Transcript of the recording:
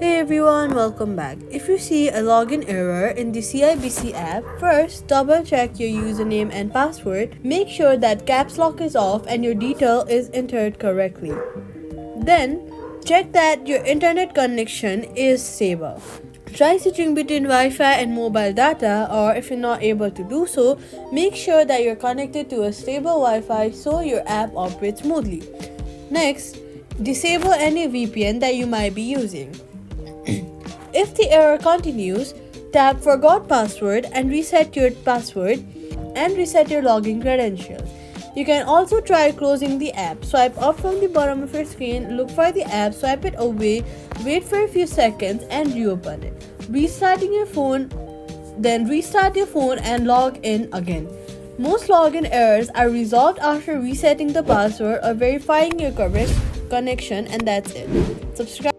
Hey everyone, welcome back. If you see a login error in the CIBC app, first double check your username and password. Make sure that caps lock is off and your detail is entered correctly. Then check that your internet connection is stable. Try switching between Wi-Fi and mobile data, or if you're not able to do so, make sure that you're connected to a stable Wi-Fi so your app operates smoothly. Next, disable any VPN that you might be using. If the error continues, tap Forgot Password and reset your password and reset your login credentials. You can also try closing the app. Swipe up from the bottom of your screen, look for the app, swipe it away, wait for a few seconds and reopen it. Restarting your phone, then restart your phone and log in again. Most login errors are resolved after resetting the password or verifying your correct connection, and that's it. Subscribe